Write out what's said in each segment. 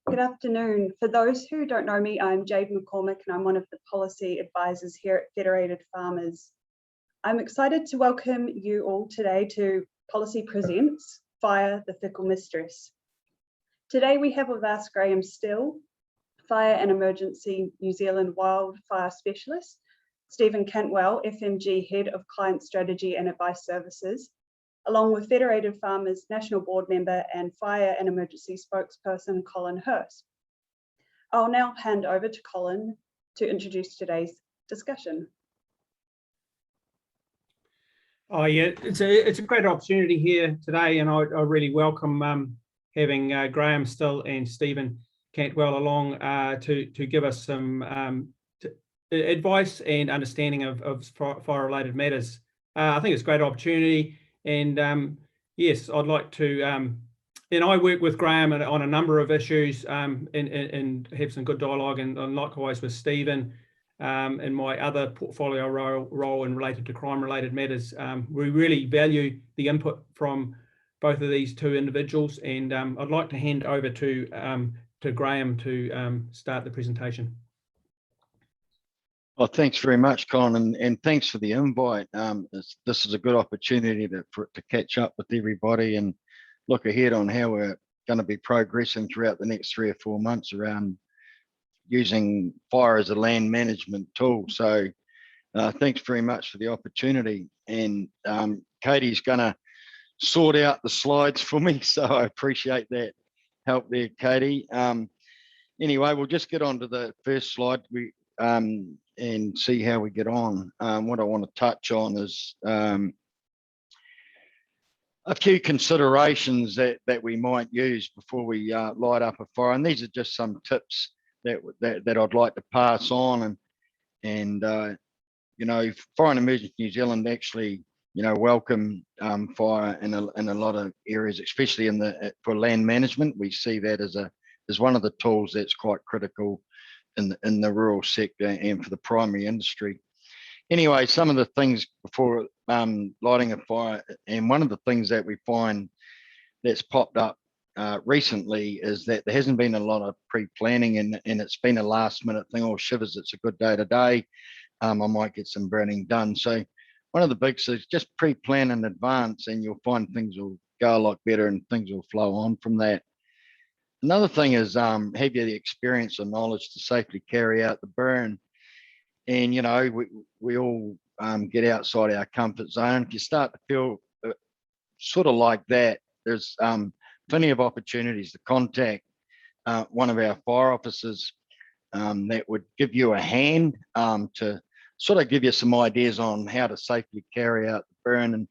Good afternoon. For those who don't know me, I'm Jade McCormick and I'm one of the policy advisors here at Federated Farmers. I'm excited to welcome you all today to Policy Presents Fire the Fickle Mistress. Today we have with us Graeme Still, Fire and Emergency New Zealand Wildfire Specialist, Stephen Cantwell, FMG Head of Client Strategy and Advice Services, along with Federated Farmers National Board Member and Fire and Emergency Spokesperson Colin Hurst. I'll now hand over to Colin to introduce today's discussion. Oh yeah, it's a great opportunity here today, and I really welcome having Graeme Still and Stephen Cantwell along to give us some advice and understanding of fire-related matters. I think it's a great opportunity. And yes, I'd like to, and I work with Graeme on a number of issues and have some good dialogue, and likewise with Stephen in my other portfolio role and related to crime-related matters. We really value the input from both of these two individuals, and I'd like to hand over to Graeme to start the presentation. Well, thanks very much, Colin, and thanks for the invite. This is a good opportunity to catch up with everybody and look ahead on how we're going to be progressing throughout the next 3 or 4 months around using fire as a land management tool. So thanks very much for the opportunity. And Katie's going to sort out the slides for me, so I appreciate that help there, Katie. Anyway, we'll just get on to the first slide. And see how we get on. What I want to touch on is a few considerations that we might use before we light up a fire, and these are just some tips that I'd like to pass on. And you know, Fire and Emergency New Zealand actually, you know, welcome fire in a lot of areas, especially for land management. We see that as one of the tools that's quite critical in the rural sector and for the primary industry. Anyway, some of the things before lighting a fire, and one of the things that we find that's popped up recently is that there hasn't been a lot of pre-planning, and it's been a last minute thing. Or shivers, it's a good day today, I might get some burning done. So one of the big things is just pre-plan in advance, and you'll find things will go a lot better and things will flow on from that. Another thing is have you the experience or knowledge to safely carry out the burn. And, you know, we all get outside our comfort zone. If you start to feel sort of like that, there's plenty of opportunities to contact one of our fire officers that would give you a hand to sort of give you some ideas on how to safely carry out the burn. And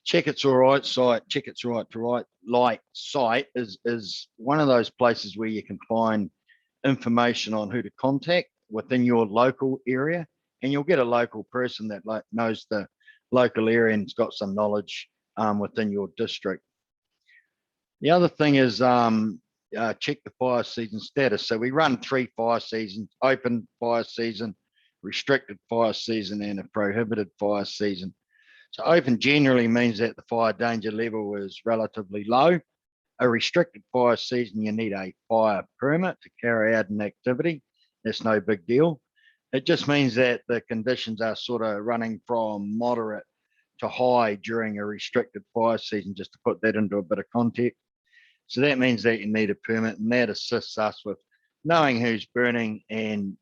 check it's all right site, check it's right to right light site is one of those places where you can find information on who to contact within your local area, and you'll get a local person that knows the local area and's got some knowledge within your district. The other thing is check the fire season status. So we run 3 fire seasons: open fire season, restricted fire season, and a prohibited fire season. So open generally means that the fire danger level is relatively low. A restricted fire season, you need a fire permit to carry out an activity. That's no big deal. It just means that the conditions are sort of running from moderate to high during a restricted fire season, just to put that into a bit of context. So that means that you need a permit, and that assists us with knowing who's burning, and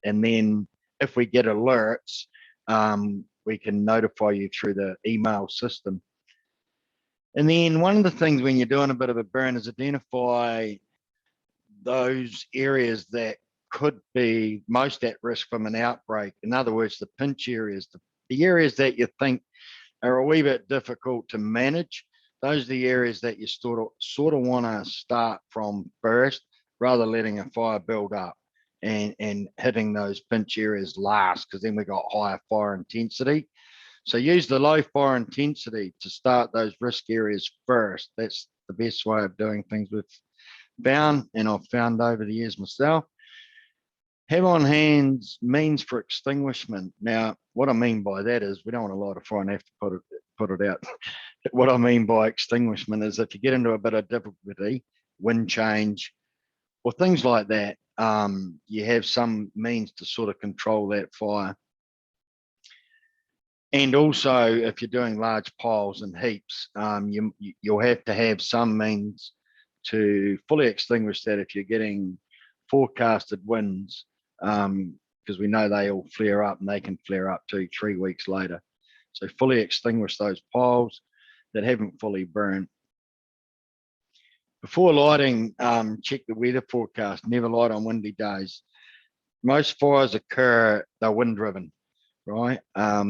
then if we get alerts, we can notify you through the email system. And then one of the things when you're doing a bit of a burn is identify those areas that could be most at risk from an outbreak. In other words, the pinch areas, the areas that you think are a wee bit difficult to manage. Those are the areas that you sort of want to start from first, rather than letting a fire build up and hitting those pinch areas last, because then we got higher fire intensity. So use the low fire intensity to start those risk areas first. That's the best way of doing things we've found, and I've found over the years myself. Have on hand means for extinguishment. Now, what I mean by that is we don't want to light a fire and have to put it out. What I mean by extinguishment is if you get into a bit of difficulty, wind change, or things like that, you have some means to sort of control that fire. And also, if you're doing large piles and heaps, you'll have to have some means to fully extinguish that if you're getting forecasted winds, because we know they all flare up, and they can flare up 2-3 weeks later. So fully extinguish those piles that haven't fully burned. Before lighting, check the weather forecast. Never light on windy days. Most fires occur, they're wind driven, right?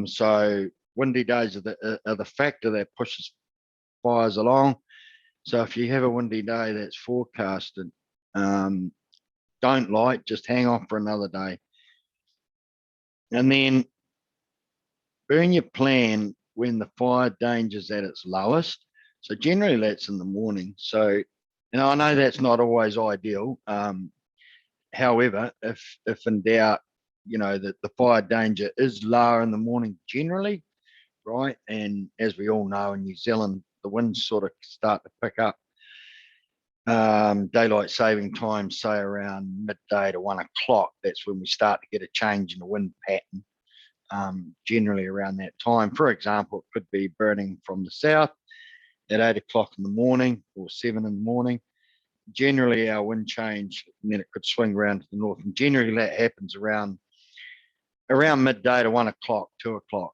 So windy days are the factor that pushes fires along. So if you have a windy day that's forecasted, don't light, just hang off for another day. And then burn your plan when the fire danger's at its lowest. So generally that's in the morning. So, and I know that's not always ideal. However, if in doubt, you know, that the fire danger is lower in the morning generally, right? And as we all know, in New Zealand, the winds sort of start to pick up. Daylight saving time, say around midday to 1 o'clock, that's when we start to get a change in the wind pattern, generally around that time. For example, it could be burning from the south at 8 o'clock in the morning or 7 in the morning. Generally, our wind change, and then it could swing around to the north. And generally, that happens around midday to 1 o'clock, 2 o'clock.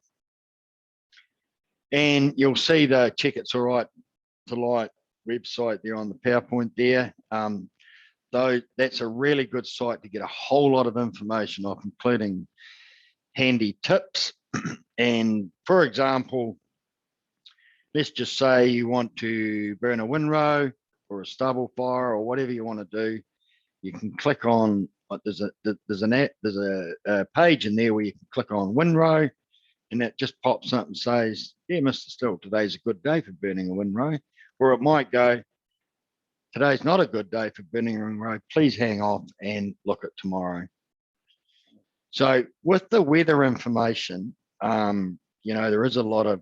And you'll see the Check It's All Right to Light website there on the PowerPoint there. Though that's a really good site to get a whole lot of information off, including handy tips. And for example, let's just say you want to burn a windrow or a stubble fire or whatever you want to do. You can click on, there's a page in there where you can click on windrow, and that just pops up and says, yeah, Mr. Still, today's a good day for burning a windrow. Or it might go, today's not a good day for burning a windrow. Please hang off and look at tomorrow. So with the weather information, you know, there is a lot of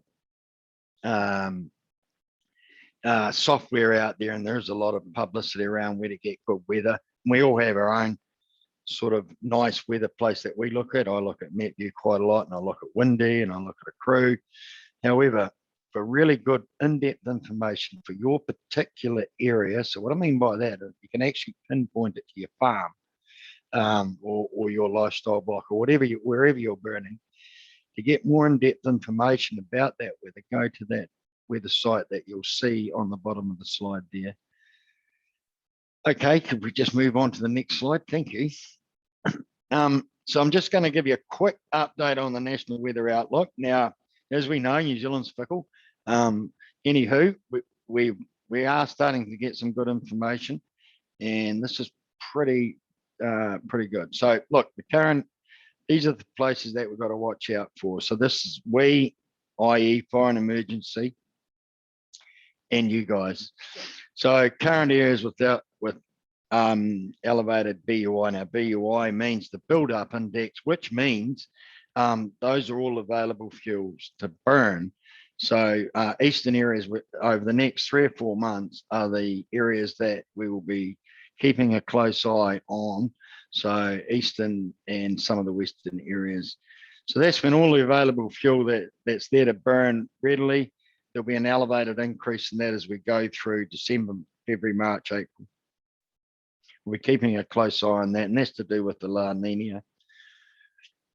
software out there, and there's a lot of publicity around where to get good weather. We all have our own sort of nice weather place that we look at. I look at MetView quite a lot, and I look at Windy, and I look at a Crew. However, for really good in-depth information for your particular area, so what I mean by that is you can actually pinpoint it to your farm, or your lifestyle block, or wherever you're burning. To get more in-depth information about that weather, go to that weather site that you'll see on the bottom of the slide there. Okay, could we just move on to the next slide? Thank you. So I'm just going to give you a quick update on the National Weather Outlook. Now, as we know, New Zealand's fickle. Anywho, we are starting to get some good information, and this is pretty good. So look, these are the places that we've got to watch out for. So this is we, i.e. fire and emergency, and you guys. So current areas with elevated BUI. Now BUI means the build-up index, which means those are all available fuels to burn. So eastern areas over the next 3 or 4 months are the areas that we will be keeping a close eye on. So eastern and some of the western areas. So that's when all the available fuel that's there to burn readily. There'll be an elevated increase in that as we go through December, February, March, April. We're keeping a close eye on that, and that's to do with the La Nina.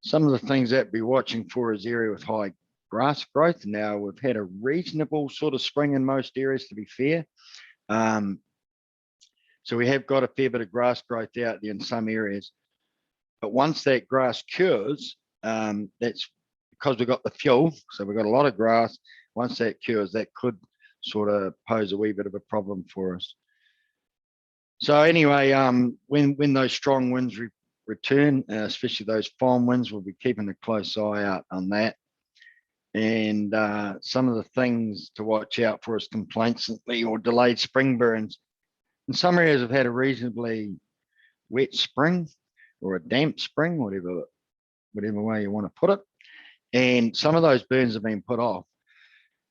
Some of the things that we're watching for is area with high grass growth. Now, we've had a reasonable sort of spring in most areas, to be fair. So we have got a fair bit of grass growth out there in some areas. But once that grass cures, that's because we've got the fuel. So we've got a lot of grass. Once that cures, that could sort of pose a wee bit of a problem for us. So anyway, when those strong winds return, especially those farm winds, we'll be keeping a close eye out on that. And some of the things to watch out for is complaintsantly or delayed spring burns. In some areas, have had a reasonably wet spring or a damp spring, whatever way you want to put it. And some of those burns have been put off.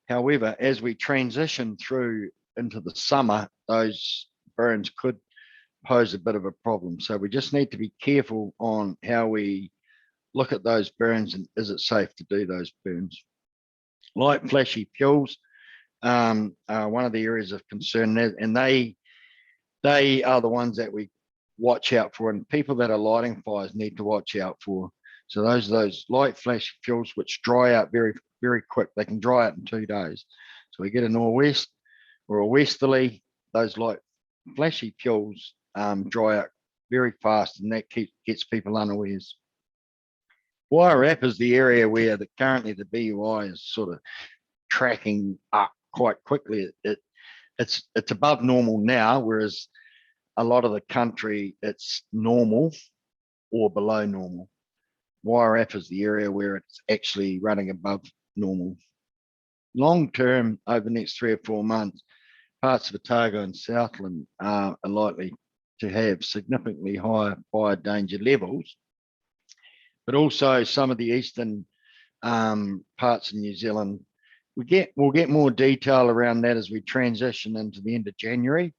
However, as we transition through into the summer, those burns could pose a bit of a problem. So we just need to be careful on how we look at those burns and is it safe to do those burns. Light flashy fuels are one of the areas of concern, and they are the ones that we watch out for, and people that are lighting fires need to watch out for. So those light flashy fuels which dry out very, very quick. They can dry out in 2 days. So we get a nor'west or a westerly, those light flashy fuels dry out very fast, and that gets people unawares. Wire wrap is the area where currently the BUI is sort of tracking up quite quickly. It's above normal now, whereas a lot of the country it's normal or below normal. Wire wrap is the area where it's actually running above normal. Long term, over the next 3 or 4 months, parts of Otago and Southland are likely to have significantly higher fire danger levels, but also some of the eastern parts of New Zealand. We'll get more detail around that as we transition into the end of January,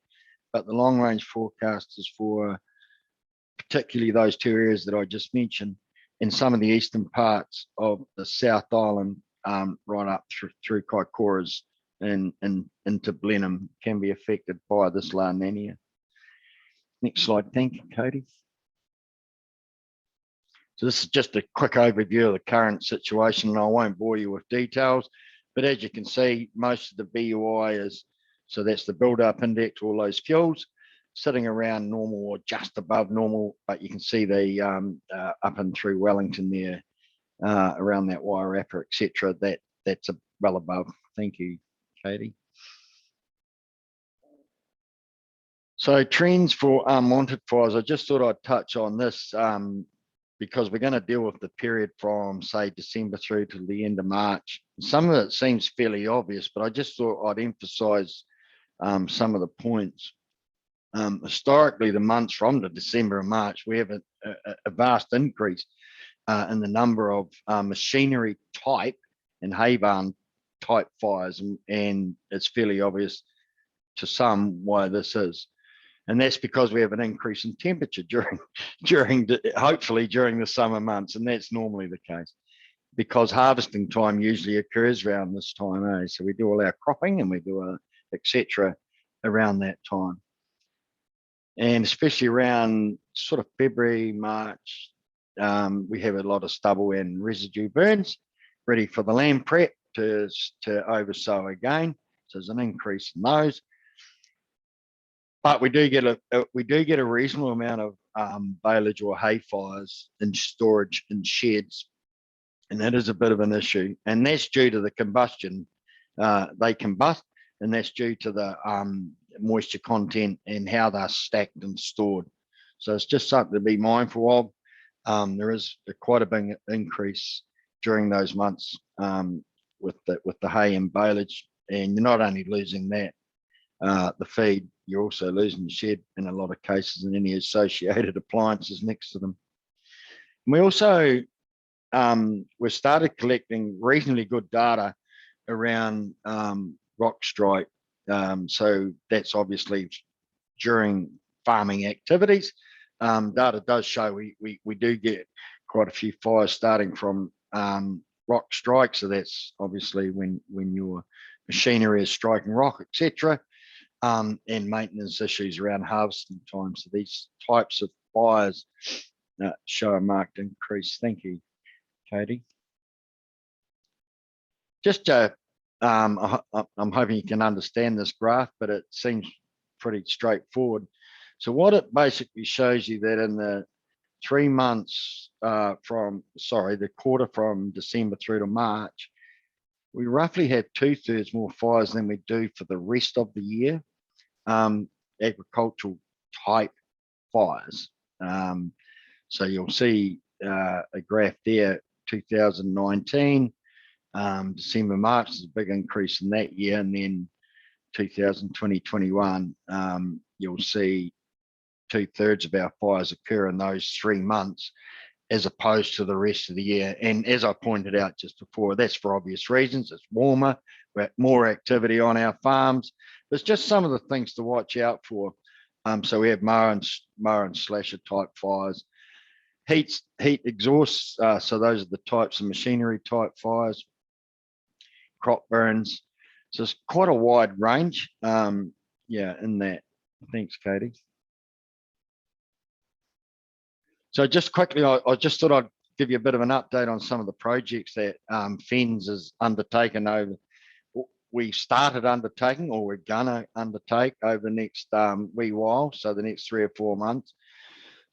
but the long range forecast is for particularly those 2 areas that I just mentioned, and some of the eastern parts of the South Island, right up through Kaikoura's and into Blenheim can be affected by this La Nina. Next slide, thank you, Cody. So this is just a quick overview of the current situation, and I won't bore you with details, but as you can see, most of the BUI is, so that's the build-up index, all those fuels, sitting around normal or just above normal, but you can see the up and through Wellington there, around that Wairarapa, etc. That's well above. Thank you, Katie. So trends for unwanted fires. I just thought I'd touch on this because we're going to deal with the period from, say, December through to the end of March. Some of it seems fairly obvious, but I just thought I'd emphasise some of the points. Historically, the months from the December and March, we have a vast increase in the number of machinery type and hay barn type fires, and it's fairly obvious to some why this is. And that's because we have an increase in temperature hopefully during the summer months, and that's normally the case because harvesting time usually occurs around this time, so we do all our cropping and we do etc. around that time. And especially around sort of February, March, we have a lot of stubble and residue burns ready for the land prep to oversow again. So there's an increase in those. But we do get a reasonable amount of baleage or hay fires in storage in sheds, and that is a bit of an issue. And that's due to the combustion. They combust, and that's due to the moisture content and how they're stacked and stored. So it's just something to be mindful of. There is quite a big increase during those months with the hay and baleage, and you're not only losing that, the feed, you're also losing the shed in a lot of cases and any associated appliances next to them. And we also we started collecting reasonably good data around rock strike. So that's obviously during farming activities. Data does show we do get quite a few fires starting from rock strike. So that's obviously when your machinery is striking rock, etc. And maintenance issues around harvesting time. So these types of fires show a marked increase. Thank you, Katie. Just I'm hoping you can understand this graph, but it seems pretty straightforward. So what it basically shows you that in the 3 months the quarter from December through to March, we roughly had 2/3 more fires than we do for the rest of the year, agricultural type fires. So you'll see a graph there, 2019, December, March is a big increase in that year, and then 2020-21, you'll see 2/3 of our fires occur in those 3 months as opposed to the rest of the year. And as I pointed out just before, that's for obvious reasons. It's warmer, we're more activity on our farms. There's just some of the things to watch out for. So we have mower and slasher type fires. Heat exhausts, so those are the types of machinery type fires, crop burns. So it's quite a wide range. Yeah, in that. Thanks, Katie. So just quickly, I just thought I'd give you a bit of an update on some of the projects that FENS has undertaken over. We started undertaking, or we're gonna undertake over the next wee while, so the next 3 or 4 months.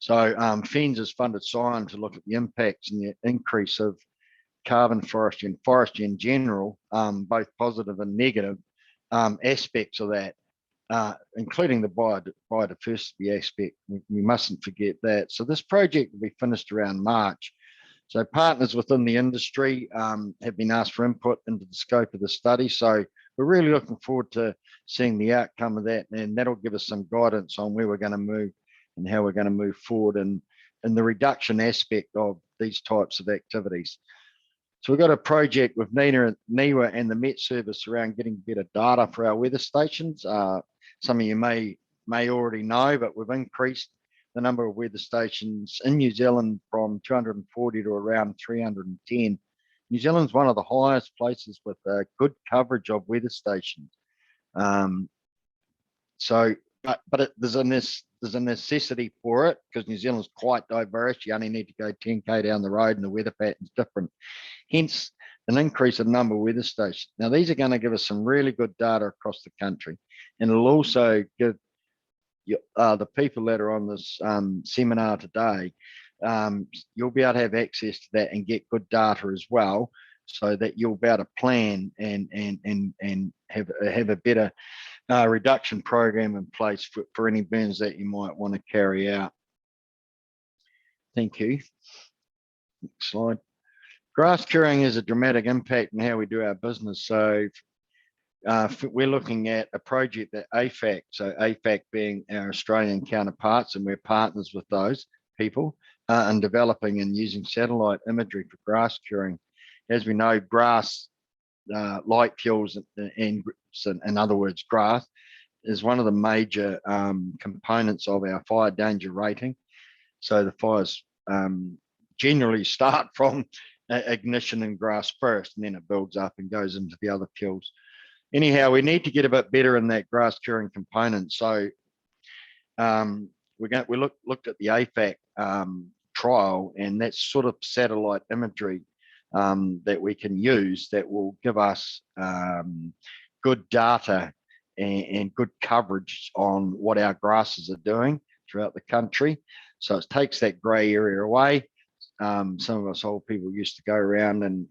So FENS has funded Scion to look at the impacts and the increase of carbon forestry and forestry in general, both positive and negative aspects of that, including the biodiversity aspect. We mustn't forget that. So this project will be finished around March. So partners within the industry have been asked for input into the scope of the study. So we're really looking forward to seeing the outcome of that, and that'll give us some guidance on where we're going to move and how we're going to move forward and the reduction aspect of these types of activities. So we've got a project with NIWA and the Met Service around getting better data for our weather stations. Some of you may already know, but we've increased the number of weather stations in New Zealand from 240 to around 310. New Zealand's one of the highest places with good coverage of weather stations. There's a necessity for it because New Zealand's quite diverse. You only need to go 10k down the road and the weather pattern's different. Hence, an increase in number of weather stations. Now, these are going to give us some really good data across the country, and it'll also give the people that are on this seminar today, you'll be able to have access to that and get good data as well, so that you'll be able to plan and have a better reduction program in place for any burns that you might want to carry out. Thank you. Next slide. Grass curing has a dramatic impact on how we do our business. So we're looking at a project that AFAC, so AFAC being our Australian counterparts, and we're partners with those people in developing and using satellite imagery for grass curing. As we know, grass, light fuels, and in other words, grass, is one of the major components of our fire danger rating. So the fires generally start from ignition in grass first, and then it builds up and goes into the other fuels. Anyhow, we need to get a bit better in that grass curing component. So we looked at the AFAC trial, and that's sort of satellite imagery that we can use that will give us good data and good coverage on what our grasses are doing throughout the country. So it takes that grey area away. Some of us old people used to go around and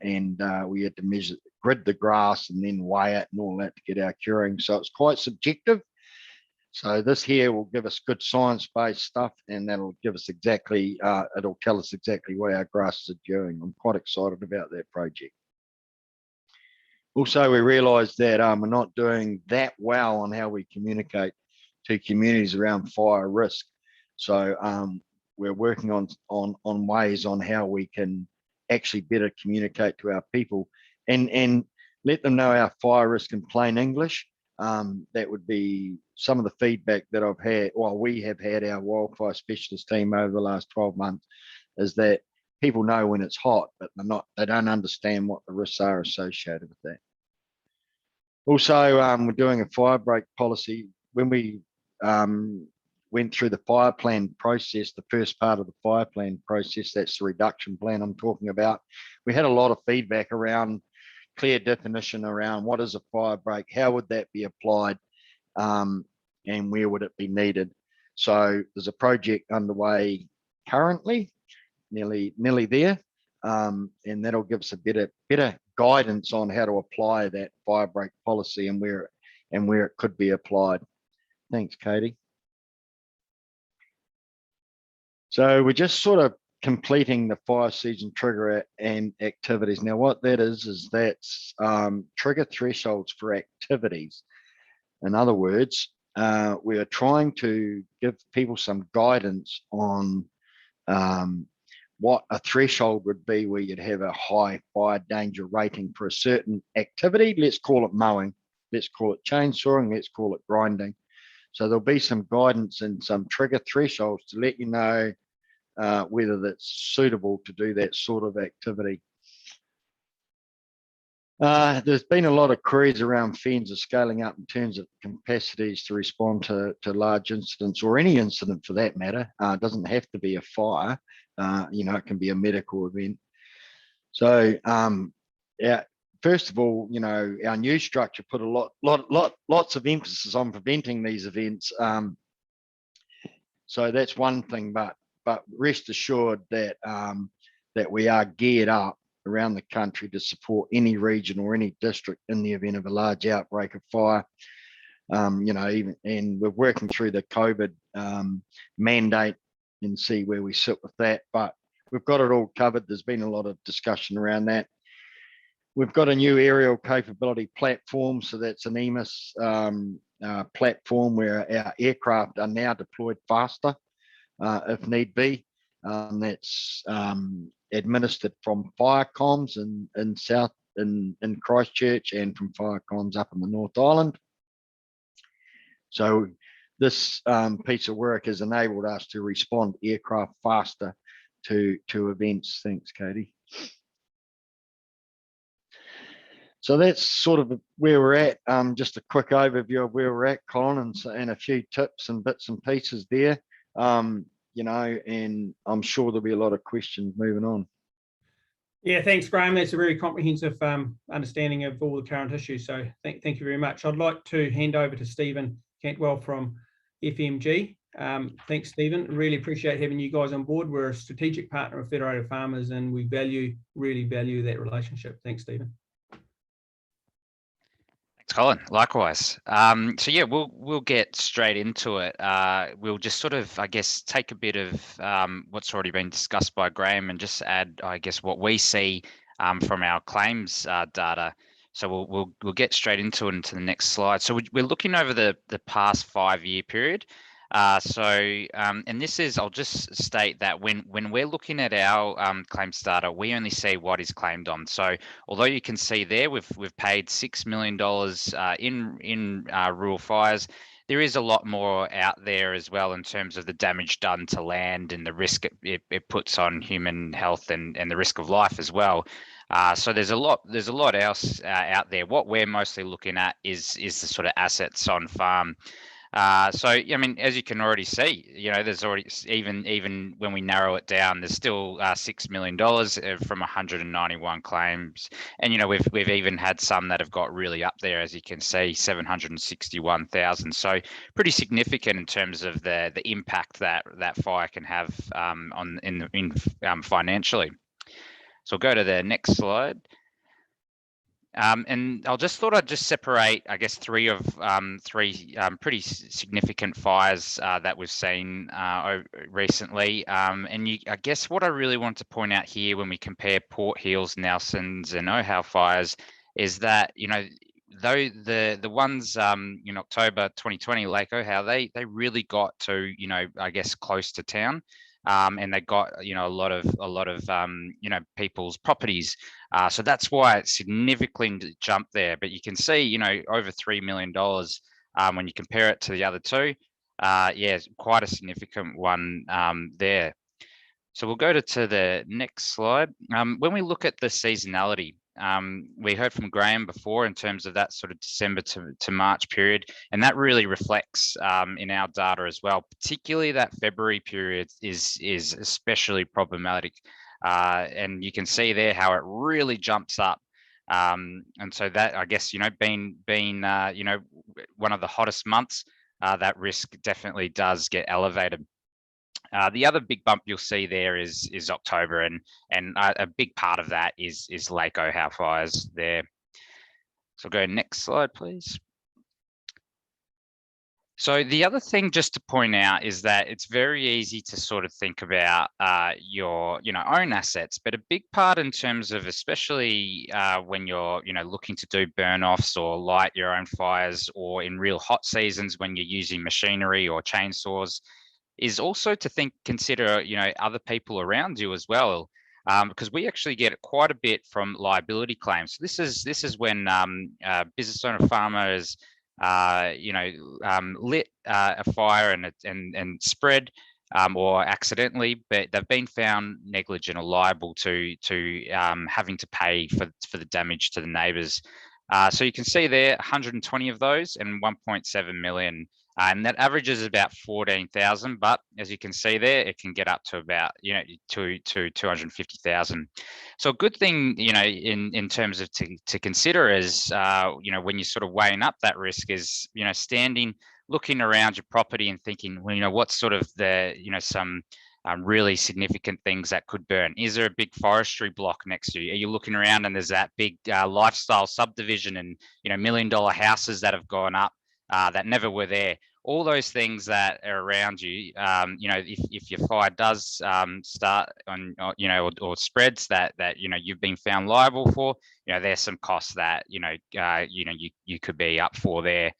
we had to grid the grass and then weigh it and all that to get our curing. So it's quite subjective. So this here will give us good science-based stuff, and that'll give us exactly, it'll tell us exactly what our grasses are doing. I'm quite excited about that project. Also, we realised that we're not doing that well on how we communicate to communities around fire risk. So we're working on ways on how we can actually better communicate to our people and let them know our fire risk in plain English. That would be some of the feedback that I've had, well, we have had our wildfire specialist team over the last 12 months, is that people know when it's hot, but they don't understand what the risks are associated with that. Also, we're doing a fire break policy. When we went through the fire plan process, the first part of the fire plan process, that's the reduction plan I'm talking about, we had a lot of feedback around clear definition around what is a fire break, how would that be applied, and where would it be needed. So there's a project underway currently, nearly there, and that'll give us a better guidance on how to apply that fire break policy and where it could be applied. Thanks, Katie. So we're just sort of completing the fire season trigger and activities. Now, what that is that's trigger thresholds for activities. In other words, we are trying to give people some guidance on what a threshold would be where you'd have a high fire danger rating for a certain activity. Let's call it mowing, let's call it chainsawing, let's call it grinding. So there'll be some guidance and some trigger thresholds to let you know whether that's suitable to do that sort of activity. There's been a lot of queries around fens are scaling up in terms of capacities to respond to large incidents, or any incident for that matter. It doesn't have to be a fire. It can be a medical event. So, yeah, first of all, our new structure put lots of emphasis on preventing these events. So that's one thing, but rest assured that that we are geared up around the country to support any region or any district in the event of a large outbreak of fire. And we're working through the COVID mandate and see where we sit with that. But we've got it all covered. There's been a lot of discussion around that. We've got a new aerial capability platform. So that's an EMIS platform where our aircraft are now deployed faster if need be. That's administered from fire comms in South in Christchurch, and from fire comms up in the North Island. So this piece of work has enabled us to respond aircraft faster to events. Thanks, Katie. So that's sort of where we're at. Just a quick overview of where we're at, Colin, and a few tips and bits and pieces there. And I'm sure there'll be a lot of questions moving on. Yeah, thanks, Graeme. That's a very comprehensive understanding of all the current issues. So thank you very much. I'd like to hand over to Stephen Cantwell from FMG. Thanks, Stephen. Really appreciate having you guys on board. We're a strategic partner of Federated Farmers, and we really value that relationship. Thanks, Stephen. Colin, likewise. So yeah, we'll get straight into it. We'll just sort of, I guess, take a bit of what's already been discussed by Graeme and just add, I guess, what we see from our claims data. So we'll get straight into it into the next slide. So we're looking over the past 5-year period. And this is, I'll just state that when we're looking at our claims data, we only see what is claimed on. So although you can see there, we've paid $6 million in rural fires, there is a lot more out there as well in terms of the damage done to land and the risk it puts on human health and the risk of life as well. So there's a lot else out there. What we're mostly looking at is the sort of assets on farm. So I mean, as you can already see, there's already, even when we narrow it down, there's still $6 million from 191 claims, and we've even had some that have got really up there, as you can see, 761,000. So pretty significant in terms of the impact that fire can have financially. So I'll go to the next slide. And I'd just separate, I guess, three pretty significant fires that we've seen recently. I guess what I really want to point out here when we compare Port Heels, Nelson's, and Ohau fires is that though the ones in October 2020, Lake Ohau, they really got to I guess close to town. And they got a lot of people's properties, so that's why it significantly jumped there. But you can see over $3 million when you compare it to the other two. Yeah, quite a significant one there. So we'll go to the next slide. When we look at the seasonality, we heard from Graeme before in terms of that sort of December to March period, and that really reflects in our data as well. Particularly that February period is especially problematic, and you can see there how it really jumps up. And so that, I guess, being one of the hottest months, that risk definitely does get elevated. The other big bump you'll see there is October, and a big part of that is Lake Ohau fires there. So go next slide, please. So the other thing just to point out is that it's very easy to sort of think about your own assets, but a big part in terms of, especially when you're looking to do burn-offs or light your own fires, or in real hot seasons when you're using machinery or chainsaws, is also to consider other people around you as well, because we actually get quite a bit from liability claims. So this is when business owner farmer lit a fire and spread, or accidentally, but they've been found negligent or liable to having to pay for the damage to the neighbours. So you can see there 120 of those and 1.7 million. And that averages about 14,000, but as you can see there, it can get up to about, to 250,000. So a good thing, in terms of to consider is, when you're sort of weighing up that risk is, looking around your property and thinking, well, what's sort of the, some really significant things that could burn? Is there a big forestry block next to you? Are you looking around and there's that big lifestyle subdivision and, $1 million houses that have gone up that never were there? All those things that are around you, if your fire does start on, or spreads that you've been found liable for, there's some costs that you could be up for there.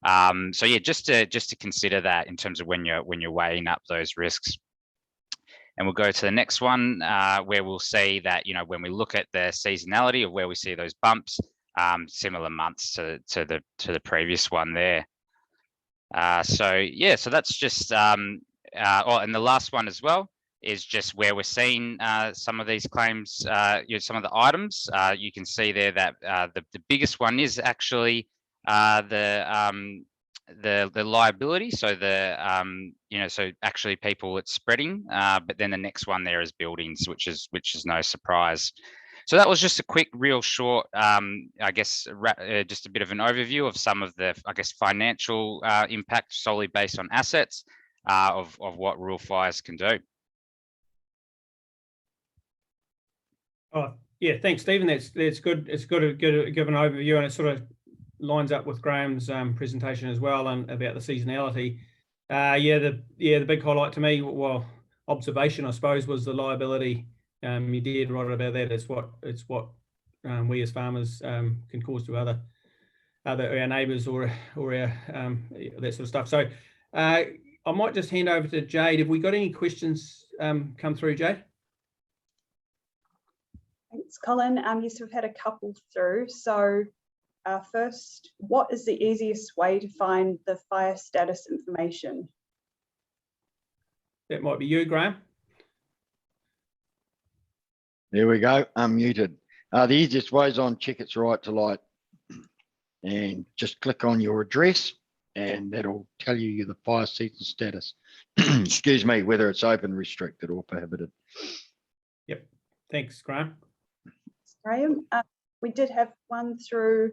So yeah, just to consider that in terms of when you're weighing up those risks. And we'll go to the next one where we'll see that when we look at the seasonality of where we see those bumps, similar months to the previous one there. So yeah, so that's just and the last one as well is just where we're seeing some of these claims, some of the items. You can see there that the biggest one is actually the liability. So so actually people it's spreading, but then the next one there is buildings, which is no surprise. So that was just a quick, real short, just a bit of an overview of some of the, financial impact solely based on assets of what rural fires can do. Oh, yeah, thanks, Stephen. That's good. It's good to give an overview, and it sort of lines up with Graham's presentation as well, and about the seasonality. The big highlight to me, well, observation, I suppose, was the liability. You did right about that. It's what we as farmers can cause to our neighbours or our that sort of stuff. So I might just hand over to Jade. Have we got any questions come through, Jade? Thanks, Colin. Yes, we've had a couple through. So first, what is the easiest way to find the fire status information? That might be you, Graeme. There we go, unmuted. The easiest way is on Check It's Right to Light, and just click on your address and that'll tell you the fire season status. Excuse me, whether it's open, restricted or prohibited. Yep, thanks, Graeme. Graham, we did have one through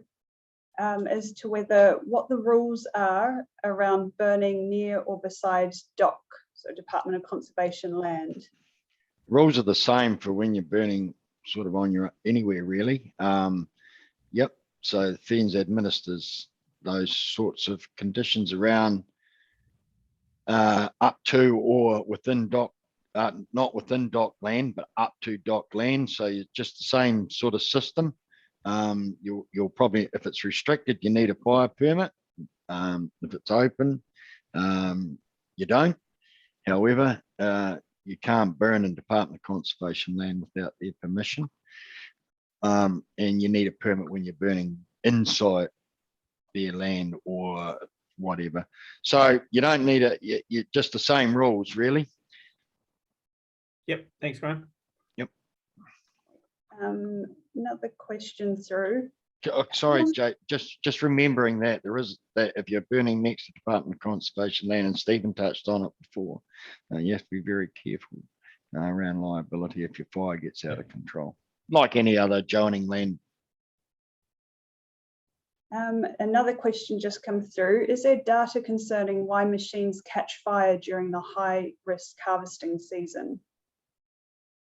as to what the rules are around burning near or beside DOC, so Department of Conservation land. Rules are the same for when you're burning sort of on your anywhere really. Yep, so FENS administers those sorts of conditions around up to or within DOC, not within DOC land, but up to DOC land. So it's just the same sort of system. You'll probably, if it's restricted, you need a fire permit. If it's open, you don't. However, you can't burn in Department of Conservation land without their permission. And you need a permit when you're burning inside their land or whatever. So you don't need you just the same rules, really. Yep, thanks, Graeme. Yep. Another question through. Sorry, Jay, just remembering that there is that if you're burning next to Department of Conservation land, and Stephen touched on it before, you have to be very careful around liability if your fire gets out of control, like any other adjoining land. Another question just come through. Is there data concerning why machines catch fire during the high risk harvesting season?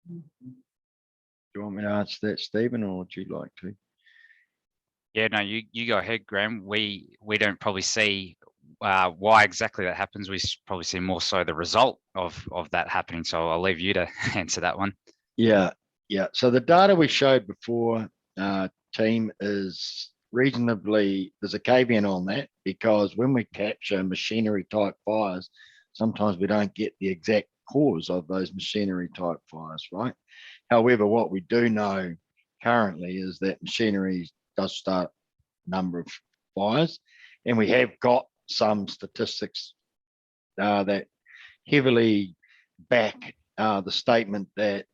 Do you want me to answer that, Stephen, or would you like to? Yeah, no, you go ahead, Graeme. We don't probably see why exactly that happens. We probably see more so the result of that happening. So I'll leave you to answer that one. Yeah. So the data we showed before, team, is reasonably, there's a caveat on that, because when we capture machinery type fires, sometimes we don't get the exact cause of those machinery type fires, right? However, what we do know currently is that machinery does start a number of fires, and we have got some statistics that heavily back the statement that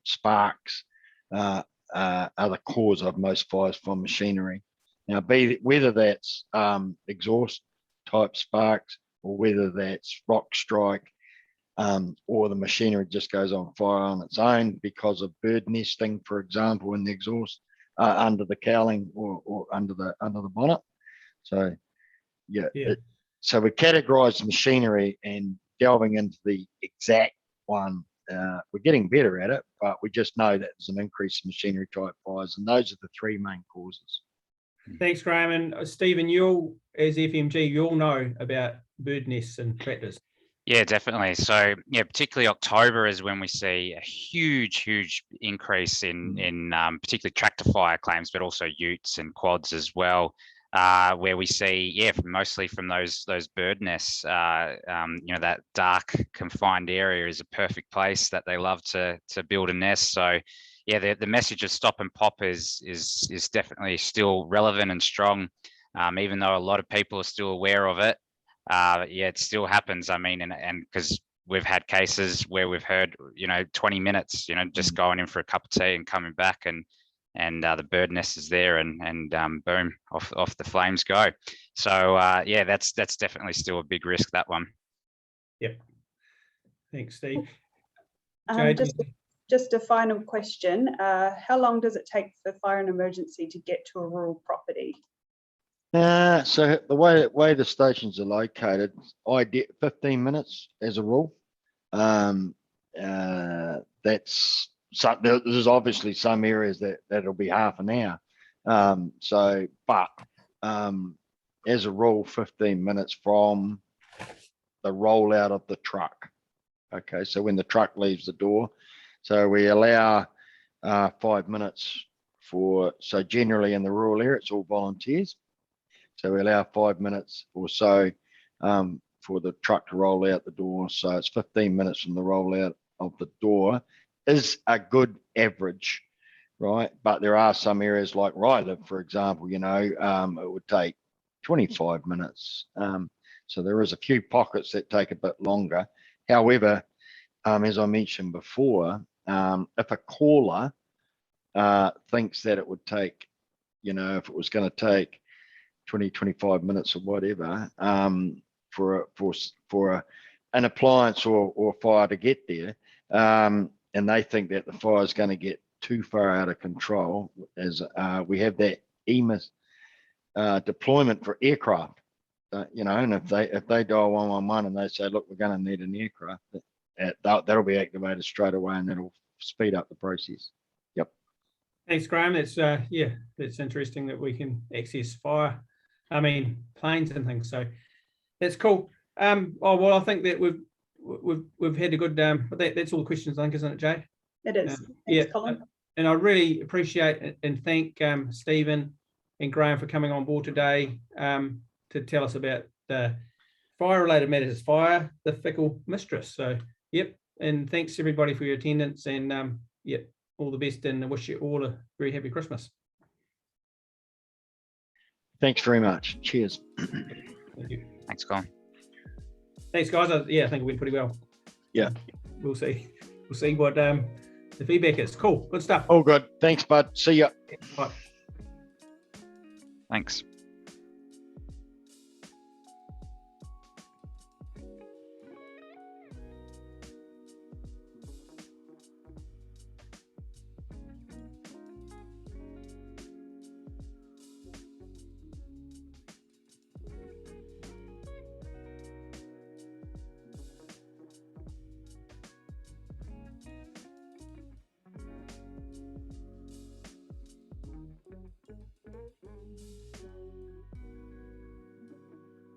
sparks are the cause of most fires from machinery. Now, whether that's exhaust type sparks or whether that's rock strike, or the machinery just goes on fire on its own because of bird nesting, for example, in the exhaust, under the cowling or under the bonnet. So yeah. So we categorise machinery, and delving into the exact one, we're getting better at it, but we just know that there's an increase in machinery type fires, and those are the three main causes. Thanks, Graeme. And Stephen, you as FMG, you all know about bird nests and tractors. Yeah, definitely. So yeah, particularly October is when we see a huge increase in particularly tractor fire claims, but also utes and quads as well, where we see mostly from those bird nests. That dark confined area is a perfect place that they love to build a nest. So yeah, the message of stop and pop is definitely still relevant and strong, even though a lot of people are still aware of it. It still happens. I mean, and because we've had cases where we've heard, 20 minutes, just going in for a cup of tea and coming back, and the bird nest is there, and boom, off the flames go. So that's definitely still a big risk, that one. Yep. Thanks, Steve. Just a final question. How long does it take for fire and emergency to get to a rural property? So the way the stations are located, I get 15 minutes as a rule. There's obviously some areas that'll be half an hour. But as a rule, 15 minutes from the rollout of the truck. Okay, so when the truck leaves the door, so we allow 5 minutes so generally in the rural area, it's all volunteers. So we allow 5 minutes or so for the truck to roll out the door. So it's 15 minutes from the rollout of the door is a good average, right? But there are some areas like where I live, for example, it would take 25 minutes. So there is a few pockets that take a bit longer. However, as I mentioned before, if a caller thinks that it would take, if it was going to take 20-25 minutes or whatever for an appliance or fire to get there, and they think that the fire is going to get too far out of control, as we have that EMIS deployment for aircraft, and if they dial 111 and they say, look, we're going to need an aircraft, that'll be activated straight away, and that'll speed up the process. Yep. Thanks, Graeme. That's interesting that we can access planes and things. So that's cool. I think that we've had a good. That's all the questions, I think, isn't it, Jay? It is. Thanks, Colin. And I really appreciate and thank Stephen and Graeme for coming on board today to tell us about the fire-related matters. Fire, the Fickle Mistress. So yep, and thanks everybody for your attendance, and all the best, and I wish you all a very happy Christmas. Thanks very much. Cheers. Thank you. Thanks, Colin. Thanks, guys. I think it went pretty well. Yeah. We'll see what the feedback is. Cool. Good stuff. All good. Thanks, bud. See ya. Bye. Thanks.